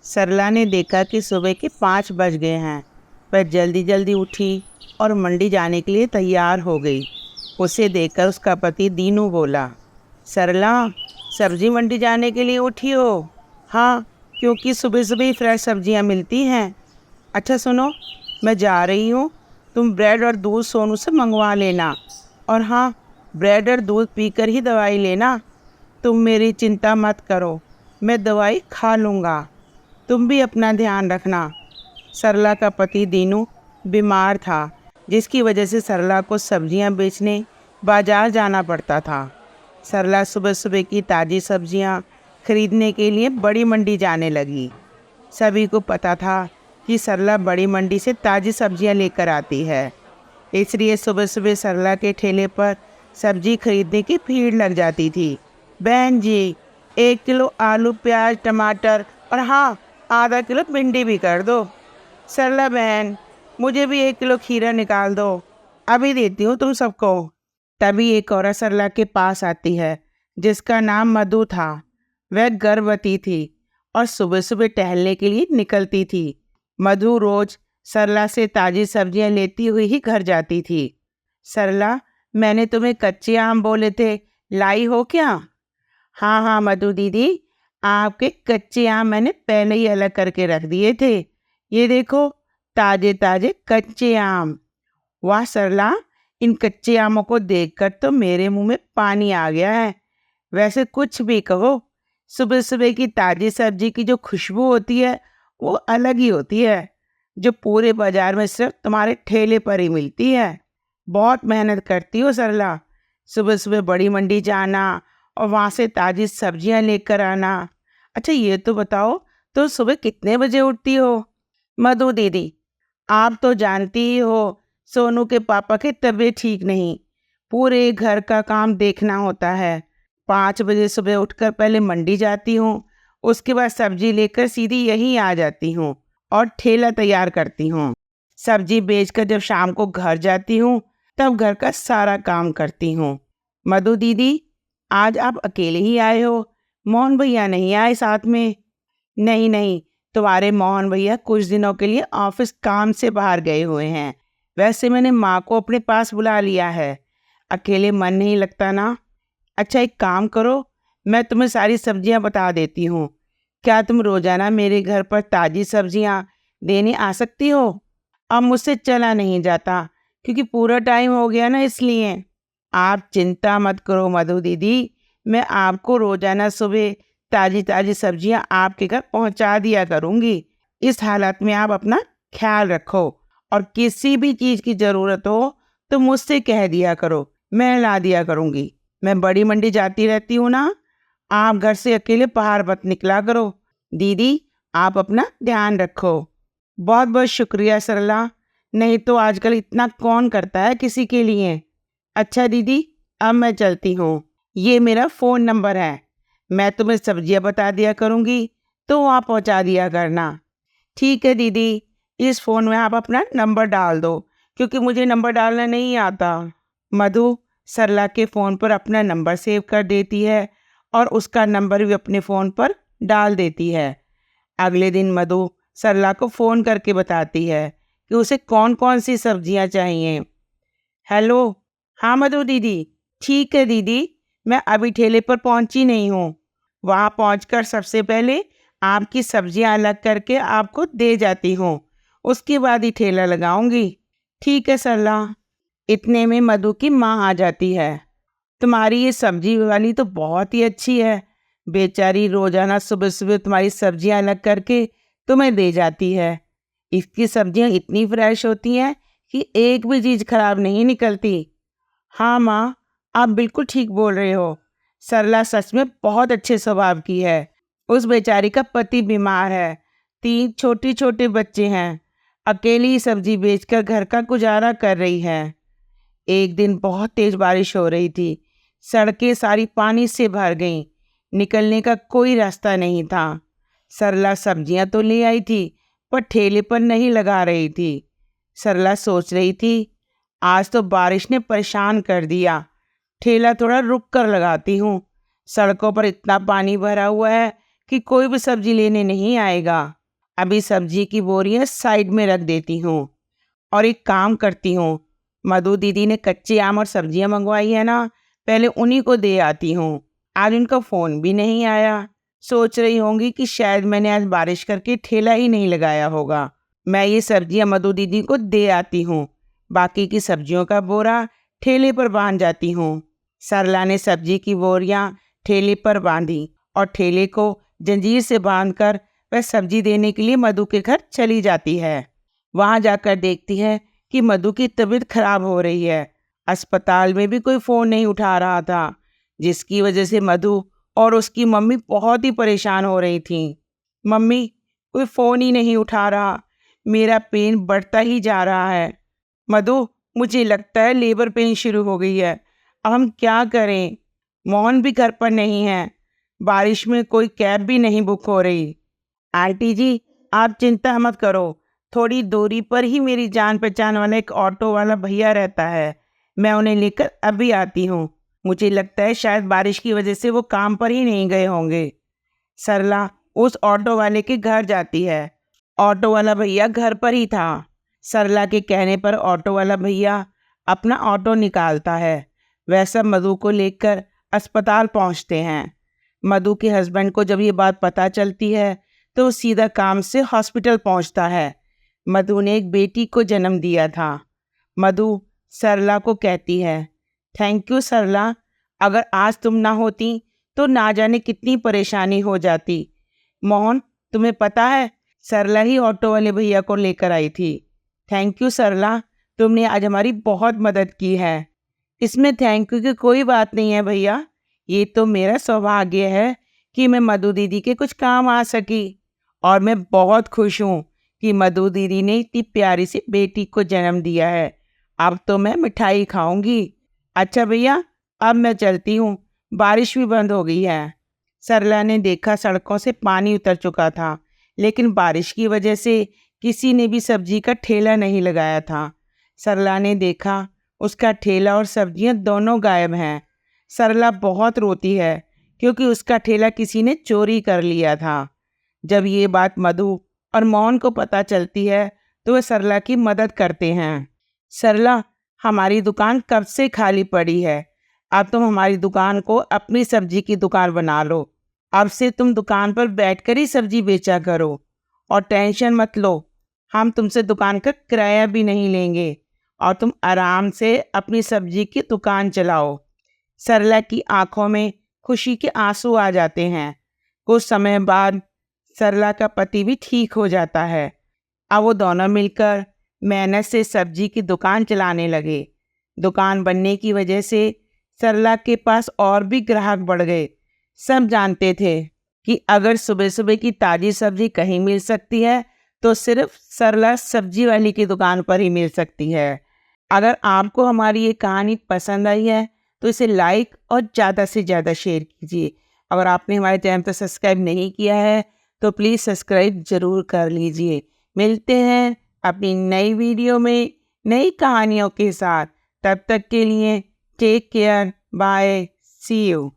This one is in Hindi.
सरला ने देखा कि सुबह के 5 बज गए हैं। वह जल्दी जल्दी उठी और मंडी जाने के लिए तैयार हो गई। उसे देखकर उसका पति दीनू बोला, सरला, सब्जी मंडी जाने के लिए उठी हो? हाँ, क्योंकि सुबह सुबह ही फ्रेश सब्जियां मिलती हैं। अच्छा सुनो, मैं जा रही हूँ, तुम ब्रेड और दूध सोनू से मंगवा लेना। और हाँ, ब्रेड और दूध पीकर ही दवाई लेना। तुम मेरी चिंता मत करो, मैं दवाई खा लूँगा। तुम भी अपना ध्यान रखना। सरला का पति दीनू बीमार था, जिसकी वजह से सरला को सब्जियां बेचने बाजार जाना पड़ता था। सरला सुबह सुबह की ताज़ी सब्जियां खरीदने के लिए बड़ी मंडी जाने लगी। सभी को पता था कि सरला बड़ी मंडी से ताज़ी सब्जियां लेकर आती है, इसलिए सुबह सुबह सरला के ठेले पर सब्जी खरीदने की भीड़ लग जाती थी। बहन जी, 1 किलो आलू, प्याज, टमाटर और हाँ, आधा किलो भिंडी भी कर दो। सरला बहन, मुझे भी 1 किलो खीरा निकाल दो, अभी देती हूँ तुम सबको। तभी एक औरत सरला के पास आती है, जिसका नाम मधु था। वह गर्भवती थी और सुबह सुबह टहलने के लिए निकलती थी। मधु रोज सरला से ताज़ी सब्जियां लेती हुई ही घर जाती थी। सरला, मैंने तुम्हें कच्चे आम बोले थे, लाई हो क्या? हाँ हाँ मधु दीदी, आपके कच्चे आम मैंने पहले ही अलग करके रख दिए थे। ये देखो, ताजे ताजे कच्चे आम। वाह सरला, इन कच्चे आमों को देखकर तो मेरे मुंह में पानी आ गया है। वैसे कुछ भी कहो, सुबह सुबह की ताजी सब्जी की जो खुशबू होती है वो अलग ही होती है, जो पूरे बाजार में सिर्फ तुम्हारे ठेले पर ही मिलती है। बहुत मेहनत करती हो सरला, सुबह सुबह बड़ी मंडी जाना और वहाँ से ताज़ी सब्जियाँ लेकर आना। अच्छा ये तो बताओ, तो सुबह कितने बजे उठती हो? मधु दीदी, आप तो जानती ही हो, सोनू के पापा की तबीयत ठीक नहीं, पूरे घर का काम देखना होता है। 5 बजे सुबह उठकर पहले मंडी जाती हूँ, उसके बाद सब्जी लेकर सीधी यहीं आ जाती हूँ और ठेला तैयार करती हूँ। सब्जी बेचकर जब शाम को घर जाती हूँ, तब घर का सारा काम करती हूँ। मधु दीदी, आज आप अकेले ही आए हो, मोहन भैया नहीं आए साथ में? नहीं नहीं, तुम्हारे मोहन भैया कुछ दिनों के लिए ऑफिस काम से बाहर गए हुए हैं। वैसे मैंने माँ को अपने पास बुला लिया है, अकेले मन नहीं लगता ना। अच्छा एक काम करो, मैं तुम्हें सारी सब्जियां बता देती हूँ। क्या तुम रोजाना मेरे घर पर ताज़ी सब्जियां देने आ सकती हो? अब मुझसे चला नहीं जाता, क्योंकि पूरा टाइम हो गया ना, इसलिए। आप चिंता मत करो मधु दीदी, मैं आपको रोजाना सुबह ताज़ी ताज़ी सब्जियां आपके घर पहुंचा दिया करूंगी। इस हालत में आप अपना ख्याल रखो और किसी भी चीज़ की ज़रूरत हो तो मुझसे कह दिया करो, मैं ला दिया करूंगी। मैं बड़ी मंडी जाती रहती हूँ ना, आप घर से अकेले बाहर मत निकला करो। दीदी, आप अपना ध्यान रखो। बहुत बहुत शुक्रिया सरला, नहीं तो आजकल इतना कौन करता है किसी के लिए। अच्छा दीदी, अब मैं चलती हूँ, ये मेरा फ़ोन नंबर है, मैं तुम्हें सब्जियां बता दिया करूँगी, तो वहाँ पहुँचा दिया करना। ठीक है दीदी, इस फ़ोन में आप अपना नंबर डाल दो, क्योंकि मुझे नंबर डालना नहीं आता। मधु सरला के फ़ोन पर अपना नंबर सेव कर देती है और उसका नंबर भी अपने फ़ोन पर डाल देती है। अगले दिन मधु सरला को फ़ोन करके बताती है कि उसे कौन कौन सी सब्जियां चाहिए। हेलो, हाँ मधु दीदी, ठीक है दीदी, मैं अभी ठेले पर पहुंची नहीं हूँ, वहाँ पहुंचकर सबसे पहले आपकी सब्जियां अलग करके आपको दे जाती हूँ, उसके बाद ही ठेला लगाऊंगी। ठीक है सरला। इतने में मधु की माँ आ जाती है। तुम्हारी ये सब्जी वाली तो बहुत ही अच्छी है, बेचारी रोजाना सुबह सुबह तुम्हारी सब्जियां अलग करके तुम्हें दे जाती है। इसकी सब्जियां इतनी फ्रेश होती हैं कि एक भी चीज़ खराब नहीं निकलती। हाँ माँ, आप बिल्कुल ठीक बोल रहे हो, सरला सच में बहुत अच्छे स्वभाव की है। उस बेचारी का पति बीमार है, 3 छोटे छोटे बच्चे हैं, अकेली ही सब्जी बेचकर घर का गुजारा कर रही है। एक दिन बहुत तेज बारिश हो रही थी, सड़कें सारी पानी से भर गईं, निकलने का कोई रास्ता नहीं था। सरला सब्जियां तो ले आई थी, पर ठेले पर नहीं लगा रही थी। सरला सोच रही थी, आज तो बारिश ने परेशान कर दिया, ठेला थोड़ा रुक कर लगाती हूँ। सड़कों पर इतना पानी भरा हुआ है कि कोई भी सब्जी लेने नहीं आएगा। अभी सब्जी की बोरियां साइड में रख देती हूँ और एक काम करती हूँ, मधु दीदी ने कच्चे आम और सब्जियां मंगवाई है ना, पहले उन्हीं को दे आती हूँ। आज उनका फ़ोन भी नहीं आया। सोच रही होंगी कि शायद मैंने आज बारिश करके ठेला ही नहीं लगाया होगा। मैं ये सब्जियां मधु दीदी को दे आती हूँ, बाकी की सब्जियों का बोरा ठेले पर बांध जाती हूँ। सरला ने सब्जी की बोरियां ठेले पर बांधी और ठेले को जंजीर से बांधकर वह सब्जी देने के लिए मधु के घर चली जाती है। वहां जाकर देखती है कि मधु की तबीयत खराब हो रही है। अस्पताल में भी कोई फ़ोन नहीं उठा रहा था, जिसकी वजह से मधु और उसकी मम्मी बहुत ही परेशान हो रही थीं। मम्मी, कोई फ़ोन ही नहीं उठा रहा, मेरा पेन बढ़ता ही जा रहा है। मधु, मुझे लगता है लेबर पेन शुरू हो गई है। अब हम क्या करें? मोहन भी घर पर नहीं है, बारिश में कोई कैब भी नहीं बुक हो रही। आंटी जी, आप चिंता मत करो, थोड़ी दूरी पर ही मेरी जान पहचान वाला एक ऑटो वाला भैया रहता है, मैं उन्हें लेकर अभी आती हूँ। मुझे लगता है शायद बारिश की वजह से वो काम पर ही नहीं गए होंगे। सरला उस ऑटो वाले के घर जाती है। ऑटो वाला भैया घर पर ही था। सरला के कहने पर ऑटो वाला भैया अपना ऑटो निकालता है। वह सब मधु को लेकर अस्पताल पहुंचते हैं। मधु के हस्बैंड को जब ये बात पता चलती है तो वो सीधा काम से हॉस्पिटल पहुंचता है। मधु ने एक बेटी को जन्म दिया था। मधु सरला को कहती है, थैंक यू सरला, अगर आज तुम ना होती तो ना जाने कितनी परेशानी हो जाती। मोहन, तुम्हें पता है सरला ही ऑटो वाले भैया को लेकर आई थी। थैंक यू सरला, तुमने आज हमारी बहुत मदद की है। इसमें थैंक यू की कोई बात नहीं है भैया, ये तो मेरा सौभाग्य है कि मैं मधु दीदी के कुछ काम आ सकी। और मैं बहुत खुश हूँ कि मधु दीदी ने इतनी प्यारी सी बेटी को जन्म दिया है। अब तो मैं मिठाई खाऊंगी। अच्छा भैया, अब मैं चलती हूँ, बारिश भी बंद हो गई है। सरला ने देखा सड़कों से पानी उतर चुका था, लेकिन बारिश की वजह से किसी ने भी सब्जी का ठेला नहीं लगाया था। सरला ने देखा उसका ठेला और सब्जियां दोनों गायब हैं। सरला बहुत रोती है क्योंकि उसका ठेला किसी ने चोरी कर लिया था। जब ये बात मधु और मोहन को पता चलती है तो वे सरला की मदद करते हैं। सरला, हमारी दुकान कब से खाली पड़ी है, अब तुम हमारी दुकान को अपनी सब्जी की दुकान बना लो। अब से तुम दुकान पर बैठकर ही सब्जी बेचा करो और टेंशन मत लो, हम तुमसे दुकान का किराया भी नहीं लेंगे और तुम आराम से अपनी सब्जी की दुकान चलाओ। सरला की आंखों में खुशी के आंसू आ जाते हैं। कुछ समय बाद सरला का पति भी ठीक हो जाता है। अब वो दोनों मिलकर मेहनत से सब्जी की दुकान चलाने लगे। दुकान बनने की वजह से सरला के पास और भी ग्राहक बढ़ गए। सब जानते थे कि अगर सुबह सुबह की ताज़ी सब्जी कहीं मिल सकती है तो सिर्फ सरला सब्जी वाली की दुकान पर ही मिल सकती है। अगर आपको हमारी ये कहानी पसंद आई है तो इसे लाइक और ज़्यादा से ज़्यादा शेयर कीजिए। अगर आपने हमारे चैनल पर सब्सक्राइब नहीं किया है तो प्लीज़ सब्सक्राइब ज़रूर कर लीजिए। मिलते हैं अपनी नई वीडियो में नई कहानियों के साथ। तब तक के लिए take care, bye, see you.